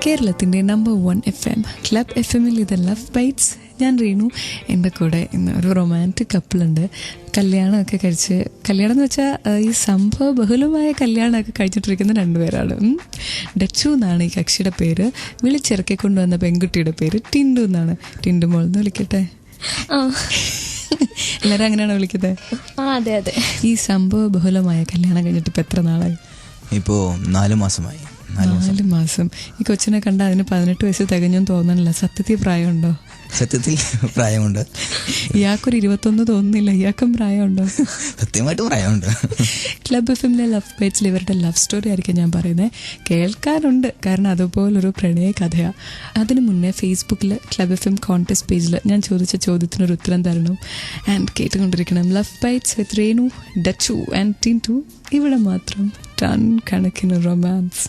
കേരളത്തിൻ്റെ number 1 FM club FM-ൽ ഇത് love bytes. ഞാൻ റീനു. എൻ്റെ കൂടെ ഇന്ന് ഒരു റൊമാൻറ്റിക് കപ്പിളുണ്ട്. കല്യാണമൊക്കെ കഴിച്ച്, കല്യാണം എന്ന് വെച്ചാൽ ഈ സംഭവ ബഹുലമായ കല്യാണമൊക്കെ കഴിച്ചിട്ടിരിക്കുന്ന രണ്ടുപേരാണ്. ഡച്ചു എന്നാണ് ഈ കക്ഷിയുടെ പേര്. വിളിച്ചിറക്കി കൊണ്ടുവന്ന പെൺകുട്ടിയുടെ പേര് ടിൻഡു എന്നാണ്. ടിൻഡു മോൾ എന്ന് വിളിക്കട്ടെ. എല്ലാവരും അങ്ങനെയാണോ വിളിക്കുന്നത്? അതെ അതെ. ഈ സംഭവ ബഹുലമായ കല്യാണം കഴിഞ്ഞിട്ട് ഇപ്പം എത്ര നാളായി? ഇപ്പോൾ 4 മാസമായി. 4 മാസം. ഈ കൊച്ചിനെ കണ്ട അതിന് 18 വയസ്സ് തികഞ്ഞൊന്നും തോന്നണില്ല. സത്യത്തിൽ പ്രായമുണ്ടോ? സത്യത്തിൽ പ്രായമുണ്ട്. ഇയാൾക്കൊരു 21 തോന്നുന്നില്ല. ഇയാൾക്കും പ്രായമുണ്ടോ? സത്യമായിട്ടും പ്രായമുണ്ട്. ക്ലബ് FM-ലെ ലവ് ബൈറ്റ്സിൽ ഇവരുടെ ലവ് സ്റ്റോറി ആയിരിക്കും ഞാൻ പറയുന്നത്. കേൾക്കാറുണ്ട്, കാരണം അതുപോലൊരു പ്രണയ കഥയാണ്. അതിനു മുന്നേ ഫേസ്ബുക്കിൽ ക്ലബ് FM കോൺടെസ്റ്റ് പേജിൽ ഞാൻ ചോദിച്ച ചോദ്യത്തിനൊരു ഉത്തരം തരണം. ആൻഡ് കേട്ടുകൊണ്ടിരിക്കണം love bites with Renu, Dachu and Tindu. ഇവിടെ മാത്രം ടൺ കണക്കിന് റൊമാൻസ്.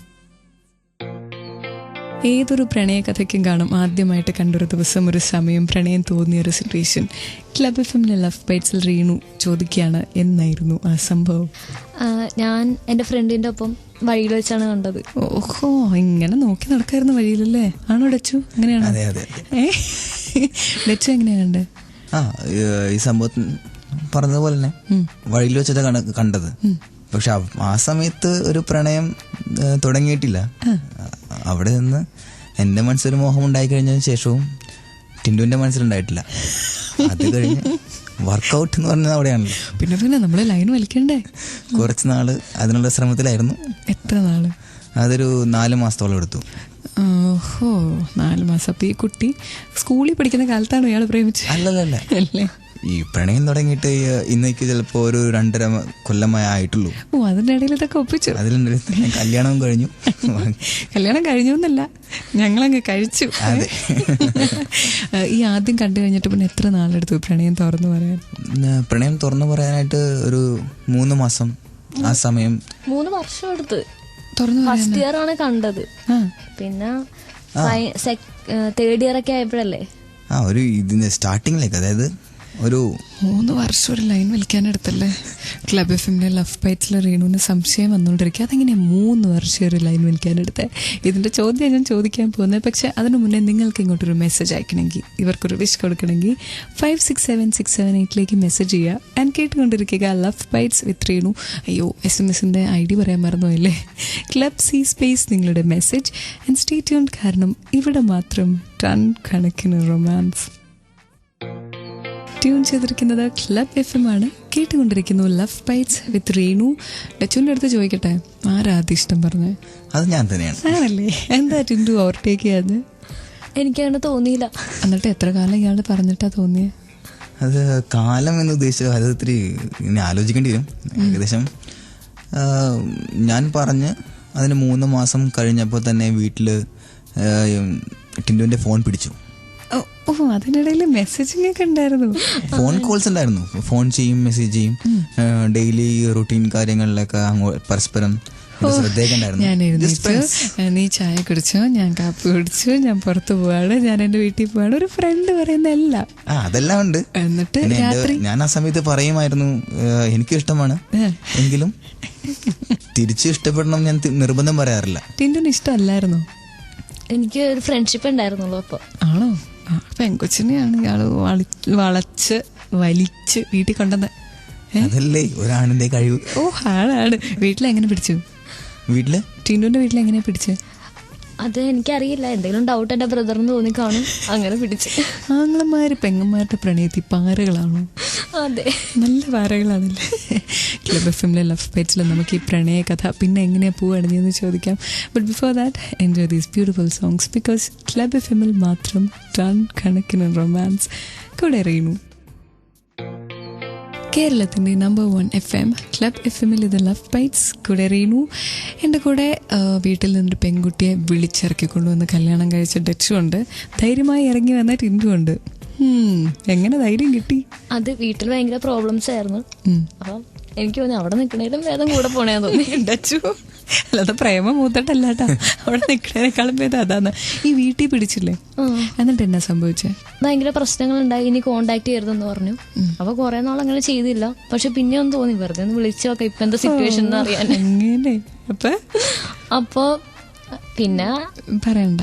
ഏതൊരു പ്രണയകഥയ്ക്കും കാണും ആദ്യമായിട്ട് കണ്ടൊരു ദിവസം, ഒരു സമയം, പ്രണയം തോന്നിയൊരു സിറ്റുവേഷൻ. ക്ലബ് FM-ലെ ലവ് ബൈറ്റ്സിൽ റീനു ചോദിക്കുകയാണ്, എന്നായിരുന്നു ആ സംഭവം? ഞാൻ എൻ്റെ ഫ്രണ്ടിൻ്റെ ഒപ്പം വഴിയിൽ വെച്ചാണ് കണ്ടത്. ഓഹോ, ഇങ്ങനെ നോക്കി നടക്കായിരുന്നു വഴിയിലല്ലേ? ആണോ ഡച്ചു? അങ്ങനെയാണോ? അതെ അതെ. ഡച്ചു എങ്ങനെയാ കണ്ടത്? ഈ സംഭവം പറഞ്ഞതുപോലെ തന്നെ വഴിയിൽ വെച്ചതാ കണ്ടത്. പക്ഷെ ആ സമയത്ത് ഒരു പ്രണയം തുടങ്ങിയിട്ടില്ല. അവിടെ നിന്ന് എൻ്റെ മനസ്സിലൊരു മോഹം ഉണ്ടായി കഴിഞ്ഞതിന് ശേഷവും ടിൻഡുവിൻ്റെ മനസ്സിലുണ്ടായിട്ടില്ല. അത് കഴിഞ്ഞ് വർക്കൗട്ട് എന്ന് പറഞ്ഞത് അവിടെയാണല്ലോ. പിന്നെ നമ്മൾ ലൈൻ വലിക്കണ്ടേ? കുറച്ച് നാള് അതിനുള്ള ശ്രമത്തിലായിരുന്നു. എത്ര നാള്? അതൊരു 4 മാസത്തോളം എടുത്തു. ഓഹോ, 4 മാസം. അപ്പൊ ഈ കുട്ടി സ്കൂളിൽ പഠിക്കുന്ന കാലത്താണോ ഇയാൾ പ്രേമിച്ചത്? അല്ലല്ല. അല്ലേ? ഈ പ്രണയം തുടങ്ങിയിട്ട് ഇന്നേക്ക് ചിലപ്പോ ഒരു 2.5 കൊല്ലമായി ആയിട്ടുള്ളൂ. ഓ, അതിൻ്റെ ഇടയിൽ ഇതൊക്കെ ഒപ്പിച്ചു? അതിൻ്റെ കല്യാണവും കഴിഞ്ഞു. കല്യാണം കഴിഞ്ഞു എന്നല്ല, ഞങ്ങളങ്ങ് കഴിച്ചു. അതെ. ഈ ആദ്യം കണ്ടു കഴിഞ്ഞിട്ട് പിന്നെ എത്ര നാളെടുത്തു പ്രണയം തുറന്നു പറയാൻ? പ്രണയം തുറന്നു പറയാനായിട്ട് ഒരു 3 മാസം. ആ സമയം 3 വർഷം എടുത്ത്. ഫസ്റ്റ് ഇയർ ആണ് കണ്ടത്. പിന്നെ 3rd ഇയർ ഒക്കെ ആയപ്പോഴല്ലേ ഒരു ഇതിന്റെ സ്റ്റാർട്ടിങ്ങിലേക്ക്, അതായത് ഒരു 3 വർഷം ഒരു ലൈൻ വലിക്കാനെടുത്തല്ലേ? ക്ലബ് FM-ലെ ലവ് ബൈറ്റ്സിൽ റീണുവിന് സംശയം വന്നുകൊണ്ടിരിക്കുക, അതെങ്ങനെയാണ് 3 വർഷം ഒരു ലൈൻ വലിക്കാനെടുത്തത്? ഇതിൻ്റെ ചോദ്യം ഞാൻ ചോദിക്കാൻ പോകുന്നത്. പക്ഷേ അതിനു മുന്നേ നിങ്ങൾക്ക് ഇങ്ങോട്ടൊരു മെസ്സേജ് അയക്കണമെങ്കിൽ, ഇവർക്കൊരു വിഷ് കൊടുക്കണമെങ്കിൽ 567678 മെസ്സേജ് ചെയ്യുക. ആൻഡ് കേട്ടുകൊണ്ടിരിക്കുക ലവ് ബൈറ്റ്സ് വിത്ത് റീണു. അയ്യോ, SMS-ൻ്റെ ID പറയാൻ മറന്നുപോയില്ലേ? ക്ലബ് C സ്പേസ് നിങ്ങളുടെ മെസ്സേജ് ആൻഡ് സ്റ്റേ ട്യൂൺഡ്, കാരണം ഇവിടെ മാത്രം ടൺ കണക്കിന് റൊമാൻസ്. ട്യൂൺ ചെയ്തിരിക്കുന്നത് ക്ലബ് FM ആണ്. കേട്ടുകൊണ്ടിരിക്കുന്നു ലവ് ബൈറ്റ്സ് വിത്ത് റീനു. ഡച്ചുവിൻ്റെ അടുത്ത് ചോദിക്കട്ടെ, ആരാ ആദ്യം ഇഷ്ടം പറഞ്ഞത്? അത് ഞാൻ തന്നെയാണ്. ആണല്ലേ? എന്താ ടിൻഡു ഓവർടേക്ക് ചെയ്യാതെ? എനിക്കങ്ങനെ തോന്നിയില്ല. എന്നിട്ട് എത്ര കാലം ഇയാൾ പറഞ്ഞിട്ടാ തോന്നിയത്? അത് കാലം എന്ന് ഉദ്ദേശിച്ചത് അത് ഇത്തിരി ഇനി ആലോചിക്കേണ്ടി വരും. ഏകദേശം ഞാൻ പറഞ്ഞ് അതിന് 3 മാസം കഴിഞ്ഞപ്പോൾ തന്നെ വീട്ടിൽ ടിൻഡുവിൻ്റെ ഫോൺ പിടിച്ചു. ഓ, അതിനിടയിൽ മെസ്സേജിങ് ഒക്കെ ഉണ്ടായിരുന്നു? ഫോൺ കോൾസ് ഉണ്ടായിരുന്നു. ഫോൺ ചെയ്യും, മെസ്സേജ് ചെയ്യും, ഡെയിലി റുട്ടീൻ കാര്യങ്ങളിലൊക്കെ പരസ്പരം ശ്രദ്ധയൊക്കെ ഉണ്ടായിരുന്നു. ഞാൻ എഴുന്നേറ്റു, നീ ചായ കുടിച്ചോ, ഞാൻ കാപ്പി കുടിച്ചു, ഞാൻ പുറത്ത് പോവാണ്, ഞാൻ എൻ്റെ വീട്ടിൽ പോവാണ്, ഒരു ഫ്രണ്ട് പറയുന്ന എല്ലാം അതെല്ലാം ഉണ്ട്. എന്നിട്ട് ഞാൻ ആ സമയത്ത് പറയുമായിരുന്നു എനിക്ക് ഇഷ്ടമാണ്, എങ്കിലും തിരിച്ച് ഇഷ്ടപ്പെടണം ഞാൻ നിർബന്ധം പറയാറില്ല. ടിൻഡുന് ഇഷ്ടമല്ലായിരുന്നോ? എനിക്ക് ഒരു ഫ്രണ്ട്ഷിപ്പ് ഉണ്ടായിരുന്നുള്ളൂ. അപ്പോൾ ആണോ? പെങ്കൊച്ചിനെയാണ് ഇയാള് വളച്ച് വലിച്ച് വീട്ടിൽ കൊണ്ടുവന്നത്. അതല്ലേ ഒരാണിന്റെ കഴിവ്. ഓ, ആളാണ്. വീട്ടിലെങ്ങനെ പിടിച്ചു? വീട്ടില് ടിൻഡുവിന്റെ വീട്ടിൽ എങ്ങനെ പിടിച്ചു? അത് എനിക്കറിയില്ല, എന്തെങ്കിലും ഡൗട്ട് എൻ്റെ ബ്രദറിന് തോന്നിക്കാണും, അങ്ങനെ പിടിച്ച്. ആങ്ങളമാര് പെങ്ങന്മാരുടെ പ്രണയത്തിൽ പാരകളാണോ? അതെ, നല്ല പാരകളാണല്ലേ? ക്ലബ് FM-ലെ ലവ് ബൈറ്റ്സിൽ നമുക്ക് ഈ പ്രണയ കഥ പിന്നെ എങ്ങനെയാണ് പൂവണിഞ്ഞെന്ന് ചോദിക്കാം. But before that enjoy these beautiful songs, because club FM-ൽ മാത്രം ടൺ കണക്കിന് റൊമാൻസ്. കൂടെ റീനു. കേരളത്തിൻ്റെ നമ്പർ 1 FM ക്ലബ് FM-ൽ ഇത് ലവ് ബൈറ്റ്സ്. കൂടെ റീനു. എൻ്റെ കൂടെ വീട്ടിൽ നിന്നൊരു പെൺകുട്ടിയെ വിളിച്ചിറക്കി കൊണ്ടുവന്ന് കല്യാണം കഴിച്ച ഡച്ചു ഉണ്ട്. ധൈര്യമായി ഇറങ്ങി വന്ന ടിൻഡു ഉണ്ട്. എങ്ങനെ ധൈര്യം കിട്ടി? അത് വീട്ടിൽ ഭയങ്കര പ്രോബ്ലംസ് ആയിരുന്നു. അപ്പം എനിക്ക് തോന്നി അവിടെ നിൽക്കണേലും വേദം കൂടെ പോണേ തോന്നി. ഡച്ചു അല്ലാതെ പ്രേമ മൂത്തട്ടല്ല കേട്ടോ, അവിടെ നിൽക്കണേക്കാളും ഭേദം അതാണ്. ഈ വീട്ടിൽ പിടിച്ചില്ലേ, എന്നിട്ട് എന്നാ സംഭവിച്ചേ? ഭയങ്കര പ്രശ്നങ്ങളുണ്ടായി, ഇനി കോണ്ടാക്ട് ചെയ്യരുതെന്ന് പറഞ്ഞു. അപ്പൊ കുറെ നാൾ അങ്ങനെ ചെയ്തില്ല. പക്ഷെ പിന്നെ ഒന്ന് തോന്നി വെറുതെ ഒന്ന് വിളിച്ചു നോക്കാം ഇപ്പൊ എന്താ സിറ്റുവേഷൻ എന്ന് അറിയാൻ. അങ്ങനെ അപ്പൊ പിന്നെ പറയണ്ട.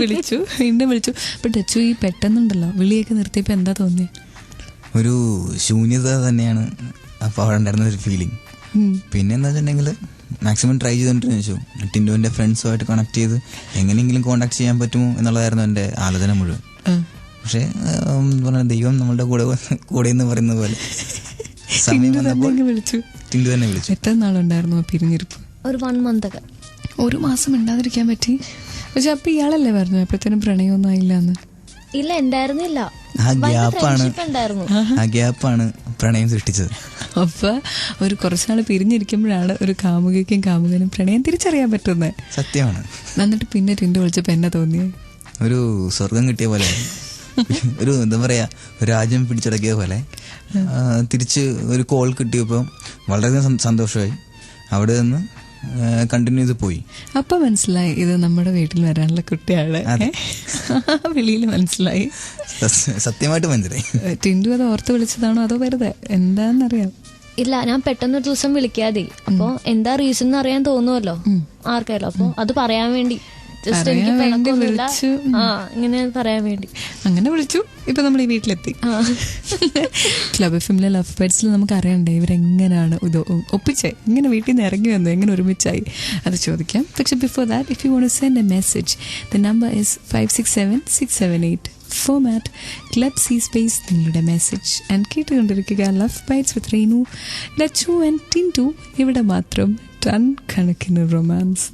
വിളിച്ചു, വീണ്ടും വിളിച്ചു. ഇപ്പൊ ഡച്ചു ഈ പെട്ടെന്നുണ്ടല്ലോ വിളിയൊക്കെ നിർത്തിയപ്പോ എന്താ തോന്നിയത്? ഒരു ശൂന്യത തന്നെയാണ് അപ്പോൾ അവിടെ ഉണ്ടായിരുന്ന ഒരു ഫീലിംഗ്. പിന്നെ എന്താ വെച്ചിട്ടുണ്ടെങ്കിൽ മാക്സിമം ട്രൈ ചെയ്തോണ്ടിരുന്നു വെച്ചു. ടിൻഡുവിന്റെ ഫ്രണ്ട്സുമായിട്ട് കണക്ട് ചെയ്ത് എങ്ങനെയെങ്കിലും കോണ്ടാക്ട് ചെയ്യാൻ പറ്റുമോ എന്നുള്ളതായിരുന്നു എൻ്റെ ആലോചന മുഴുവൻ. പക്ഷേ ദൈവം നമ്മളുടെ കൂടെ എന്ന് പറയുന്ന പോലെ സമയം വന്നപ്പോൾ ടിൻഡു തന്നെ വിളിച്ചു. എത്ര നാളുണ്ടായിരുന്നു പിരിഞ്ഞിരിപ്പ്? ഒരു 1 month ഒക്കെ. 1 മാസം ഉണ്ടാതിരിക്കാൻ പറ്റി. പക്ഷെ അപ്പൊ ഇയാളല്ലേ പറഞ്ഞു എപ്പോഴത്തേനും പ്രണയമൊന്നും ആയില്ലാന്ന്? ഇല്ല, ഉണ്ടായിരുന്നില്ല. ആ ഗ്യാപ്പാണ് പ്രണയം സൃഷ്ടിച്ചത്. അപ്പൊ ഒരു കുറച്ചുനാൾ പിരിഞ്ഞിരിക്കുമ്പോഴാണ് ഒരു കാമുകിക്കും കാമുകനും പ്രണയം തിരിച്ചറിയാൻ പറ്റുന്നത്. സത്യമാണ്. എന്നിട്ട് പിന്നെ ടിൻഡു വിളിച്ചപ്പോ എന്നാ തോന്നിയത്? ഒരു സ്വർഗം കിട്ടിയ പോലെ, ഒരു എന്താ പറയാ, ഒരു രാജ്യം പിടിച്ചടക്കിയ പോലെ. തിരിച്ച് ഒരു കോൾ കിട്ടിയപ്പോൾ വളരെയധികം സന്തോഷമായി. അവിടെ നിന്ന് കണ്ടിന്യൂ ചെയ്ത് പോയി. അപ്പൊ മനസ്സിലായി ഇത് നമ്മുടെ വീട്ടിൽ വരാനുള്ള കുട്ടിയാണ്. വെളിയിൽ മനസ്സിലായി, സത്യമായിട്ട് മനസ്സിലായി. ടിൻഡു അത് ഓർത്ത് വിളിച്ചതാണോ അതോ വെറുതെ എന്താന്നറിയാം? ഇല്ല, ഞാൻ പെട്ടെന്നൊരു ദിവസം വിളിക്കാതെ, അപ്പൊ എന്താ റീസൺ എന്ന് അറിയാൻ തോന്നുമല്ലോ ആർക്കായാലും. അപ്പൊ അത് പറയാൻ വേണ്ടി വിളിച്ചു, ഇങ്ങനെ പറയാൻ വേണ്ടി അങ്ങനെ വിളിച്ചു. ഇപ്പൊ നമ്മൾ ഈ വീട്ടിലെത്തി. ക്ലബ് എഫ്എമ്മിലെ ലവ് ബേർഡ്സിൽ നമുക്ക് അറിയണ്ടേ ഇവരെങ്ങനെയാണ് ഇത് ഒപ്പിച്ചേ, ഇങ്ങനെ വീട്ടിൽ നിന്ന് ഇറങ്ങി വന്നു, എങ്ങനെ ഒരുമിച്ചായി, അത് ചോദിക്കാം. പക്ഷെ before that, if you want to send a message, the number is 567-678. Format club C space നിങ്ങളുടെ മെസ്സേജ്. ആൻഡ് കേട്ടുകൊണ്ടിരിക്കുക love bites with Reenu, Dachu and Tindu. ഇവിടെ മാത്രം ടൺ കണക്കിന് റൊമാൻസ്.